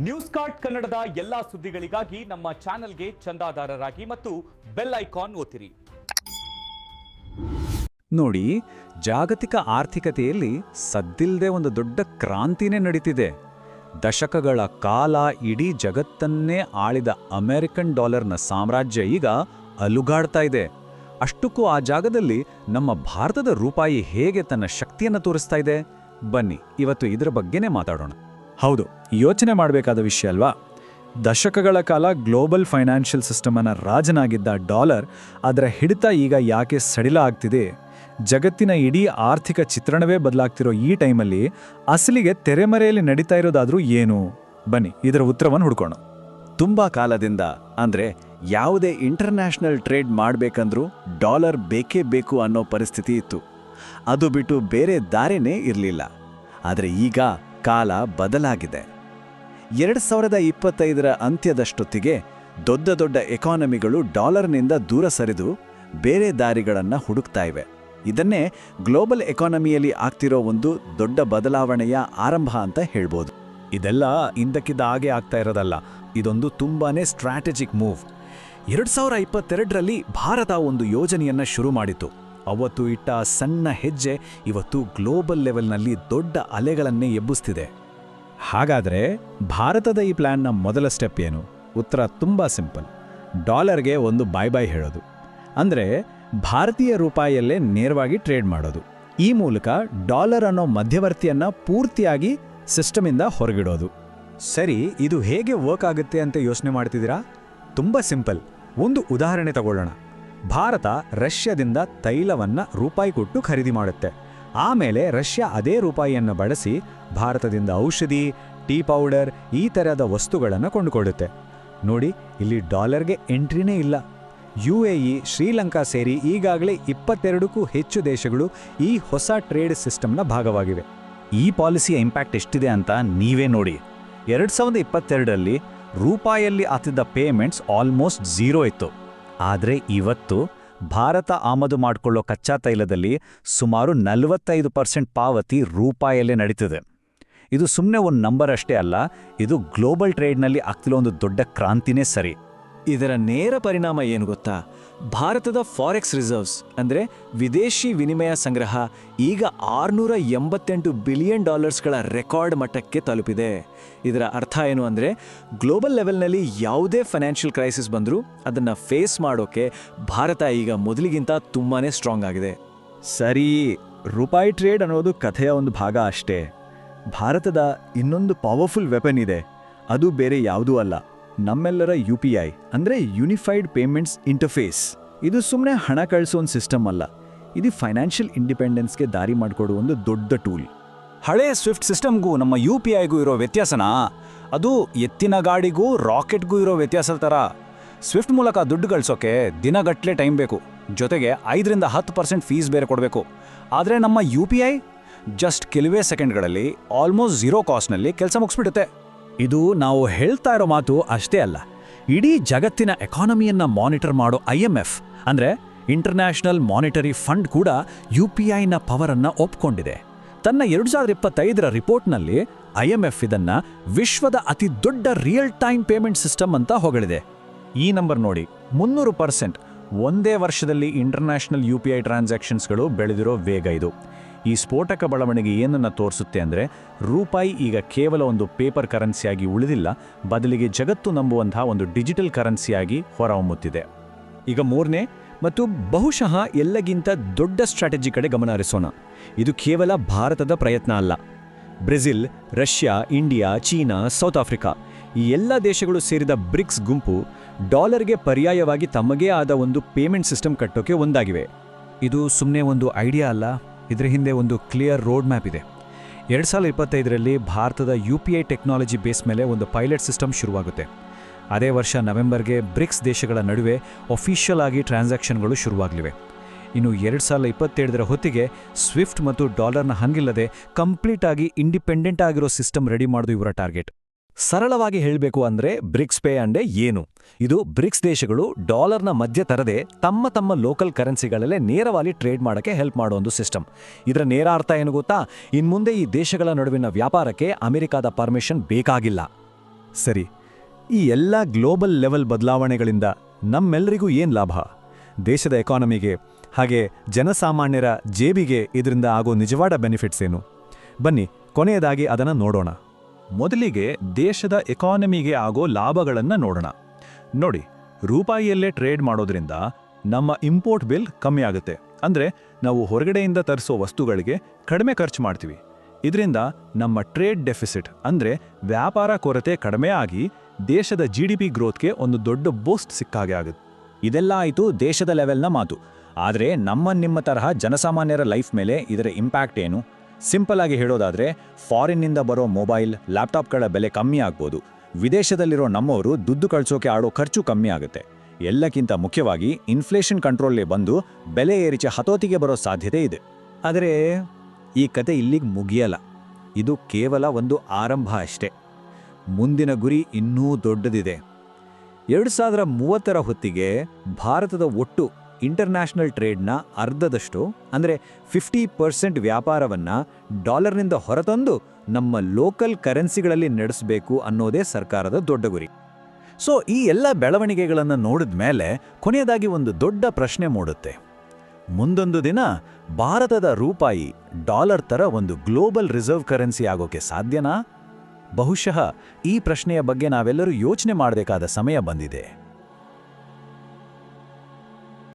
News card ಕನ್ನಡದ ಎಲ್ಲಾ ಸುದ್ದಿಗಳಿಗಾಗಿ ನಮ್ಮ ಚಾನೆಲ್ಗೆ ಚಂದಾದಾರರಾಗಿ ಮತ್ತು ಬೆಲ್ ಐಕಾನ್ ಒತ್ತಿರಿ. ನೋಡಿ, ಜಾಗತಿಕ ಆರ್ಥಿಕತೆಯಲ್ಲಿ ಸದ್ದಿಲ್ಲದೆ ಒಂದು ದೊಡ್ಡ ಕ್ರಾಂತಿನೇ ನಡೀತಿದೆ. ದಶಕಗಳ ಕಾಲ ಇಡೀ ಜಗತ್ತನ್ನೇ ಆಳಿದ ಅಮೆರಿಕನ್ ಡಾಲರ್ನ ಸಾಮ್ರಾಜ್ಯ ಈಗ ಅಲುಗಾಡ್ತಾ ಇದೆ. ಅಷ್ಟಕ್ಕೂ ಆ ಜಾಗದಲ್ಲಿ ನಮ್ಮ ಭಾರತದ ರೂಪಾಯಿ ಹೇಗೆ ತನ್ನ ಶಕ್ತಿಯನ್ನು ತೋರಿಸ್ತಾ ಇದೆ? ಬನ್ನಿ ಇವತ್ತು ಇದರ ಬಗ್ಗೆನೇ ಮಾತಾಡೋಣ. ಹೌದು, ಯೋಚನೆ ಮಾಡಬೇಕಾದ ವಿಷಯ ಅಲ್ವಾ? ದಶಕಗಳ ಕಾಲ ಗ್ಲೋಬಲ್ ಫೈನಾನ್ಷಿಯಲ್ ಸಿಸ್ಟಮನ್ನ ರಾಜನಾಗಿದ್ದ ಡಾಲರ್ ಅದರ ಹಿಡಿತ ಈಗ ಯಾಕೆ ಸಡಿಲ ಆಗ್ತಿದೆ? ಜಗತ್ತಿನ ಇಡೀ ಆರ್ಥಿಕ ಚಿತ್ರಣವೇ ಬದಲಾಗ್ತಿರೋ ಈ ಟೈಮಲ್ಲಿ ಅಸಲಿಗೆ ತೆರೆಮರೆಯಲ್ಲಿ ನಡೀತಾ ಇರೋದಾದ್ರೂ ಏನು? ಬನ್ನಿ ಇದರ ಉತ್ತರವನ್ನು ಹುಡ್ಕೋಣ. ತುಂಬಾ ಕಾಲದಿಂದ ಅಂದ್ರೆ ಯಾವುದೇ ಇಂಟರ್ನ್ಯಾಷನಲ್ ಟ್ರೇಡ್ ಮಾಡಬೇಕಂದ್ರೂ ಡಾಲರ್ ಬೇಕೇ ಬೇಕು ಅನ್ನೋ ಪರಿಸ್ಥಿತಿ ಇತ್ತು. ಅದು ಬಿಟ್ಟು ಬೇರೆ ದಾರಿನೇ ಇರಲಿಲ್ಲ. ಆದರೆ ಈಗ ಕಾಲ ಬದಲಾಗಿದೆ. 2025ರ ಅಂತ್ಯದಷ್ಟೊತ್ತಿಗೆ ದೊಡ್ಡ ದೊಡ್ಡ ಎಕಾನಮಿಗಳು ಡಾಲರ್ನಿಂದ ದೂರ ಸರಿದು ಬೇರೆ ದಾರಿಗಳನ್ನು ಹುಡುಕ್ತಾ ಇವೆ. ಇದನ್ನೇ ಗ್ಲೋಬಲ್ ಎಕಾನಮಿಯಲ್ಲಿ ಆಗ್ತಿರೋ ಒಂದು ದೊಡ್ಡ ಬದಲಾವಣೆಯ ಆರಂಭ ಅಂತ ಹೇಳ್ಬೋದು. ಇದೆಲ್ಲ ಇಂದಕ್ಕಿದ್ದ ಹಾಗೆ ಆಗ್ತಾ ಇರೋದಲ್ಲ, ಇದೊಂದು ತುಂಬಾನೇ ಸ್ಟ್ರಾಟಜಿಕ್ ಮೂವ್. 2022ರಲ್ಲಿ ಭಾರತ ಒಂದು ಯೋಜನೆಯನ್ನ ಶುರು ಮಾಡಿತು. ಅವತ್ತು ಇಟ್ಟ ಸಣ್ಣ ಹೆಜ್ಜೆ ಇವತ್ತು ಗ್ಲೋಬಲ್ ಲೆವೆಲ್ನಲ್ಲಿ ದೊಡ್ಡ ಅಲೆಗಳನ್ನೇ ಎಬ್ಬಿಸ್ತಿದೆ. ಹಾಗಾದರೆ ಭಾರತದ ಈ ಪ್ಲಾನ್ನ ಮೊದಲ ಸ್ಟೆಪ್ ಏನು? ಉತ್ತರ ತುಂಬಾ ಸಿಂಪಲ್. ಡಾಲರ್ಗೆ ಒಂದು ಬಾಯ್ ಬಾಯ್ ಹೇಳೋದು. ಅಂದರೆ ಭಾರತೀಯ ರೂಪಾಯಲ್ಲೇ ನೇರವಾಗಿ ಟ್ರೇಡ್ ಮಾಡೋದು. ಈ ಮೂಲಕ ಡಾಲರ್ ಅನ್ನೋ ಮಧ್ಯವರ್ತಿಯನ್ನ ಪೂರ್ತಿಯಾಗಿ ಸಿಸ್ಟಮಿಂದ ಹೊರಗಿಡೋದು. ಸರಿ, ಇದು ಹೇಗೆ ವರ್ಕ್ ಆಗುತ್ತೆ ಅಂತ ಯೋಚನೆ ಮಾಡ್ತಿದ್ದೀರಾ? ತುಂಬ ಸಿಂಪಲ್. ಒಂದು ಉದಾಹರಣೆ ತಗೊಳ್ಳೋಣ. ಭಾರತ ರಷ್ಯಾದಿಂದ ತೈಲವನ್ನು ರೂಪಾಯಿ ಕೊಟ್ಟು ಖರೀದಿ ಮಾಡುತ್ತೆ. ಆಮೇಲೆ ರಷ್ಯಾ ಅದೇ ರೂಪಾಯಿಯನ್ನು ಬಳಸಿ ಭಾರತದಿಂದ ಔಷಧಿ, ಟೀ ಪೌಡರ್ ಈ ಥರದ ವಸ್ತುಗಳನ್ನು ಕೊಂಡುಕೊಳ್ಳುತ್ತೆ. ನೋಡಿ, ಇಲ್ಲಿ ಡಾಲರ್ಗೆ ಎಂಟ್ರಿನೇ ಇಲ್ಲ. UAE, ಶ್ರೀಲಂಕಾ ಸೇರಿ ಈಗಾಗಲೇ 22ಕ್ಕೂ ಹೆಚ್ಚು ದೇಶಗಳು ಈ ಹೊಸ ಟ್ರೇಡ್ ಸಿಸ್ಟಮ್ನ ಭಾಗವಾಗಿವೆ. ಈ ಪಾಲಿಸಿಯ ಇಂಪ್ಯಾಕ್ಟ್ ಎಷ್ಟಿದೆ ಅಂತ ನೀವೇ ನೋಡಿ. 2022ರಲ್ಲಿ ರೂಪಾಯಲ್ಲಿ ಆಗ್ತಿದ್ದ ಪೇಮೆಂಟ್ಸ್ ಆಲ್ಮೋಸ್ಟ್ ಝೀರೋ ಇತ್ತು. ಆದರೆ ಇವತ್ತು ಭಾರತ ಆಮದು ಮಾಡಿಕೊಳ್ಳೋ ಕಚ್ಚಾ ತೈಲದಲ್ಲಿ ಸುಮಾರು 45% ಪಾವತಿ ರೂಪಾಯಲ್ಲೇ ನಡೀತಿದೆ. ಇದು ಸುಮ್ಮನೆ ಒಂದು ನಂಬರ್ ಅಷ್ಟೇ ಅಲ್ಲ, ಇದು ಗ್ಲೋಬಲ್ ಟ್ರೇಡ್ನಲ್ಲಿ ಆಗ್ತಿರೋ ಒಂದು ದೊಡ್ಡ ಕ್ರಾಂತಿನೇ ಸರಿ. ಇದರ ನೇರ ಪರಿಣಾಮ ಏನು ಗೊತ್ತಾ? ಭಾರತದ ಫಾರೆಕ್ಸ್ ರಿಸರ್ವ್ಸ್ ಅಂದರೆ ವಿದೇಶಿ ವಿನಿಮಯ ಸಂಗ್ರಹ ಈಗ $688 ಬಿಲಿಯನ್ ರೆಕಾರ್ಡ್ ಮಟ್ಟಕ್ಕೆ ತಲುಪಿದೆ. ಇದರ ಅರ್ಥ ಏನು ಅಂದರೆ ಗ್ಲೋಬಲ್ ಲೆವೆಲ್ನಲ್ಲಿ ಯಾವುದೇ ಫೈನಾನ್ಷಿಯಲ್ ಕ್ರೈಸಿಸ್ ಬಂದರೂ ಅದನ್ನು ಫೇಸ್ ಮಾಡೋಕೆ ಭಾರತ ಈಗ ಮೊದಲಿಗಿಂತ ತುಂಬಾ ಸ್ಟ್ರಾಂಗ್ ಆಗಿದೆ. ಸರಿ, ರೂಪಾಯಿ ಟ್ರೇಡ್ ಅನ್ನೋದು ಕಥೆಯ ಒಂದು ಭಾಗ ಅಷ್ಟೇ. ಭಾರತದ ಇನ್ನೊಂದು ಪವರ್ಫುಲ್ ವೆಪನ್ ಇದೆ. ಅದು ಬೇರೆ ಯಾವುದೂ ಅಲ್ಲ, ನಮ್ಮೆಲ್ಲರ UPI ಅಂದರೆ ಯೂನಿಫೈಡ್ ಪೇಮೆಂಟ್ಸ್ ಇಂಟರ್ಫೇಸ್. ಇದು ಸುಮ್ಮನೆ ಹಣ ಕಳಿಸೋ ಒಂದು ಸಿಸ್ಟಮ್ ಅಲ್ಲ, ಇದು ಫೈನಾನ್ಷಿಯಲ್ ಇಂಡಿಪೆಂಡೆನ್ಸ್ಗೆ ದಾರಿ ಮಾಡಿಕೊಡುವ ಒಂದು ದೊಡ್ಡ ಟೂಲ್. ಹಳೆ ಸ್ವಿಫ್ಟ್ ಸಿಸ್ಟಮ್ಗೂ ನಮ್ಮ UPIಗೂ ಇರೋ ವ್ಯತ್ಯಾಸನಾ? ಅದು ಎತ್ತಿನ ಗಾಡಿಗೂ ರಾಕೆಟ್ಗೂ ಇರೋ ವ್ಯತ್ಯಾಸದ ಥರ. ಸ್ವಿಫ್ಟ್ ಮೂಲಕ ದುಡ್ಡು ಗಳಿಸೋಕೆ ದಿನಗಟ್ಟಲೆ ಟೈಮ್ ಬೇಕು, ಜೊತೆಗೆ 5-10% ಫೀಸ್ ಬೇರೆ ಕೊಡಬೇಕು. ಆದರೆ ನಮ್ಮ UPI ಜಸ್ಟ್ ಕೆಲವೇ ಸೆಕೆಂಡ್ಗಳಲ್ಲಿ ಆಲ್ಮೋಸ್ಟ್ ಝೀರೋ ಕಾಸ್ಟ್ನಲ್ಲಿ ಕೆಲಸ ಮುಗಿಸ್ಬಿಡುತ್ತೆ. ಇದು ನಾವು ಹೇಳ್ತಾ ಇರೋ ಮಾತು ಅಷ್ಟೇ ಅಲ್ಲ. ಇಡೀ ಜಗತ್ತಿನ ಎಕಾನಮಿಯನ್ನ ಮಾನಿಟರ್ ಮಾಡೋ IMF ಅಂದರೆ ಇಂಟರ್ನ್ಯಾಷನಲ್ ಮಾನಿಟರಿ ಫಂಡ್ ಕೂಡ UPIನ ಪವರನ್ನು ಒಪ್ಕೊಂಡಿದೆ. ತನ್ನ 2025ರ ರಿಪೋರ್ಟ್ನಲ್ಲಿ IMF ಇದನ್ನ ವಿಶ್ವದ ಅತಿ ದೊಡ್ಡ ರಿಯಲ್ ಟೈಮ್ ಪೇಮೆಂಟ್ ಸಿಸ್ಟಮ್ ಅಂತ ಹೊಗಳಿದೆ. ಈ ನಂಬರ್ ನೋಡಿ, 300% ಒಂದೇ ವರ್ಷದಲ್ಲಿ ಇಂಟರ್ನ್ಯಾಷನಲ್ UPI ಟ್ರಾನ್ಸಾಕ್ಷನ್ಸ್ಗಳು ಬೆಳೆದಿರೋ ವೇಗ ಇದು. ಈ ಸ್ಫೋಟಕ ಬೆಳವಣಿಗೆ ಏನನ್ನು ತೋರಿಸುತ್ತೆ ಅಂದರೆ ರೂಪಾಯಿ ಈಗ ಕೇವಲ ಒಂದು ಪೇಪರ್ ಕರೆನ್ಸಿಯಾಗಿ ಉಳಿದಿಲ್ಲ, ಬದಲಿಗೆ ಜಗತ್ತು ನಂಬುವಂತಹ ಒಂದು ಡಿಜಿಟಲ್ ಕರೆನ್ಸಿಯಾಗಿ ಹೊರಹೊಮ್ಮುತ್ತಿದೆ. ಈಗ ಮೂರನೇ ಮತ್ತು ಬಹುಶಃ ಎಲ್ಲಗಿಂತ ದೊಡ್ಡ ಸ್ಟ್ರಾಟಜಿ ಕಡೆ ಗಮನ ಹರಿಸೋಣ. ಇದು ಕೇವಲ ಭಾರತದ ಪ್ರಯತ್ನ ಅಲ್ಲ. Brazil, Russia, India, China, south Africa ಈ ಎಲ್ಲ ದೇಶಗಳು ಸೇರಿದ ಬ್ರಿಕ್ಸ್ ಗುಂಪು ಡಾಲರ್ಗೆ ಪರ್ಯಾಯವಾಗಿ ತಮ್ಮದೇ ಆದ ಒಂದು ಪೇಮೆಂಟ್ ಸಿಸ್ಟಮ್ ಕಟ್ಟೋಕೆ ಒಂದಾಗಿವೆ. ಇದು ಸುಮ್ಮನೆ ಒಂದು ಐಡಿಯಾ ಅಲ್ಲ, ಇದರ ಹಿಂದೆ ಒಂದು ಕ್ಲಿಯರ್ ರೋಡ್ ಮ್ಯಾಪ್ ಇದೆ. 2025ರಲ್ಲಿ ಭಾರತದ UPI ಟೆಕ್ನಾಲಜಿ ಬೇಸ್ ಮೇಲೆ ಒಂದು ಪೈಲಟ್ ಸಿಸ್ಟಮ್ ಶುರುವಾಗುತ್ತೆ. ಅದೇ ವರ್ಷ ನವೆಂಬರ್ಗೆ ಬ್ರಿಕ್ಸ್ ದೇಶಗಳ ನಡುವೆ ಅಫಿಷಿಯಲ್ ಆಗಿ ಟ್ರಾನ್ಸಾಕ್ಷನ್ಗಳು ಶುರುವಾಗಲಿವೆ. ಇನ್ನು 2027ರ ಹೊತ್ತಿಗೆ ಸ್ವಿಫ್ಟ್ ಮತ್ತು ಡಾಲರ್ನ ಹಂಗಿಲ್ಲದೆ ಕಂಪ್ಲೀಟ್ ಆಗಿ ಇಂಡಿಪೆಂಡೆಂಟ್ ಆಗಿರೋ ಸಿಸ್ಟಮ್ ರೆಡಿ ಮಾಡೋದು ಇವರ ಟಾರ್ಗೆಟ್. ಸರಳವಾಗಿ ಹೇಳಬೇಕು ಅಂದರೆ ಬ್ರಿಕ್ಸ್ ಪೇ ಅಂದ್ರೆ ಏನು? ಇದು ಬ್ರಿಕ್ಸ್ ದೇಶಗಳು ಡಾಲರ್ನ ಮಧ್ಯ ತರದೆ ತಮ್ಮ ತಮ್ಮ ಲೋಕಲ್ ಕರೆನ್ಸಿಗಳಲ್ಲೇ ನೇರವಾಗಿ ಟ್ರೇಡ್ ಮಾಡೋಕ್ಕೆ ಹೆಲ್ಪ್ ಮಾಡೋ ಒಂದು ಸಿಸ್ಟಮ್. ಇದರ ನೇರ ಅರ್ಥ ಏನು ಗೊತ್ತಾ? ಇನ್ಮುಂದೆ ಈ ದೇಶಗಳ ನಡುವಿನ ವ್ಯಾಪಾರಕ್ಕೆ ಅಮೆರಿಕಾದ ಪರ್ಮಿಷನ್ ಬೇಕಾಗಿಲ್ಲ. ಸರಿ, ಈ ಎಲ್ಲ ಗ್ಲೋಬಲ್ ಲೆವೆಲ್ ಬದಲಾವಣೆಗಳಿಂದ ನಮ್ಮೆಲ್ಲರಿಗೂ ಏನು ಲಾಭ? ದೇಶದ ಎಕಾನಮಿಗೆ ಹಾಗೆ ಜನಸಾಮಾನ್ಯರ ಜೇಬಿಗೆ ಇದರಿಂದ ಆಗೋ ನಿಜವಾದ ಬೆನಿಫಿಟ್ಸ್ ಏನು? ಬನ್ನಿ ಕೊನೆಯದಾಗಿ ಅದನ್ನು ನೋಡೋಣ. ಮೊದಲಿಗೆ ದೇಶದ ಎಕಾನಮಿಗೆ ಆಗೋ ಲಾಭಗಳನ್ನು ನೋಡೋಣ. ನೋಡಿ, ರೂಪಾಯಿಯಲ್ಲೇ ಟ್ರೇಡ್ ಮಾಡೋದ್ರಿಂದ ನಮ್ಮ ಇಂಪೋರ್ಟ್ ಬಿಲ್ ಕಮ್ಮಿ ಆಗುತ್ತೆ. ಅಂದರೆ ನಾವು ಹೊರಗಡೆಯಿಂದ ತರಿಸೋ ವಸ್ತುಗಳಿಗೆ ಕಡಿಮೆ ಖರ್ಚು ಮಾಡ್ತೀವಿ. ಇದರಿಂದ ನಮ್ಮ ಟ್ರೇಡ್ ಡೆಫಿಸಿಟ್ ಅಂದರೆ ವ್ಯಾಪಾರ ಕೊರತೆ ಕಡಿಮೆ ಆಗಿ ದೇಶದ GDP ಗ್ರೋತ್ಗೆ ಒಂದು ದೊಡ್ಡ ಬೂಸ್ಟ್ ಸಿಕ್ಕಾಗೆ ಆಗುತ್ತೆ. ಇದೆಲ್ಲ ಆಯಿತು ದೇಶದ ಲೆವೆಲ್ನ ಮಾತು. ಆದರೆ ನಿಮ್ಮ ತರಹ ಜನಸಾಮಾನ್ಯರ ಲೈಫ್ ಮೇಲೆ ಇದರ ಇಂಪ್ಯಾಕ್ಟ್ ಏನು? ಸಿಂಪಲ್ ಆಗಿ ಹೇಳೋದಾದರೆ, ಫಾರಿನ್ನಿಂದ ಬರೋ ಮೊಬೈಲ್, ಲ್ಯಾಪ್ಟಾಪ್ಗಳ ಬೆಲೆ ಕಮ್ಮಿ ಆಗ್ಬೋದು. ವಿದೇಶದಲ್ಲಿರೋ ನಮ್ಮವರು ದುಡ್ಡು ಕಳಿಸೋಕೆ ಆಡೋ ಖರ್ಚು ಕಮ್ಮಿ ಆಗುತ್ತೆ. ಎಲ್ಲಕ್ಕಿಂತ ಮುಖ್ಯವಾಗಿ ಇನ್ಫ್ಲೇಷನ್ ಕಂಟ್ರೋಲ್ಲೇ ಬಂದು ಬೆಲೆ ಏರಿಕೆ ಹತೋಟಿಗೆ ಬರೋ ಸಾಧ್ಯತೆ ಇದೆ. ಆದರೆ ಈ ಕತೆ ಇಲ್ಲಿಗೆ ಮುಗಿಯಲ್ಲ. ಇದು ಕೇವಲ ಒಂದು ಆರಂಭ ಅಷ್ಟೇ. ಮುಂದಿನ ಗುರಿ ಇನ್ನೂ ದೊಡ್ಡದಿದೆ. 2030ರ ಹೊತ್ತಿಗೆ ಭಾರತದ ಒಟ್ಟು ಇಂಟರ್ನ್ಯಾಷನಲ್ ಟ್ರೇಡ್ನ ಅರ್ಧದಷ್ಟು ಅಂದರೆ 50% ವ್ಯಾಪಾರವನ್ನು ಡಾಲರ್ನಿಂದ ಹೊರತಂದು ನಮ್ಮ ಲೋಕಲ್ ಕರೆನ್ಸಿಗಳಲ್ಲಿ ನಡೆಸಬೇಕು ಅನ್ನೋದೇ ಸರ್ಕಾರದ ದೊಡ್ಡ ಗುರಿ. ಸೊ ಈ ಎಲ್ಲ ಬೆಳವಣಿಗೆಗಳನ್ನು ನೋಡಿದ ಮೇಲೆ ಕೊನೆಯದಾಗಿ ಒಂದು ದೊಡ್ಡ ಪ್ರಶ್ನೆ ಮೂಡುತ್ತೆ. ಮುಂದೊಂದು ದಿನ ಭಾರತದ ರೂಪಾಯಿ ಡಾಲರ್ ಥರ ಒಂದು ಗ್ಲೋಬಲ್ ರಿಸರ್ವ್ ಕರೆನ್ಸಿ ಆಗೋಕೆ ಸಾಧ್ಯನಾ? ಬಹುಶಃ ಈ ಪ್ರಶ್ನೆಯ ಬಗ್ಗೆ ನಾವೆಲ್ಲರೂ ಯೋಚನೆ ಮಾಡಬೇಕಾದ ಸಮಯ ಬಂದಿದೆ.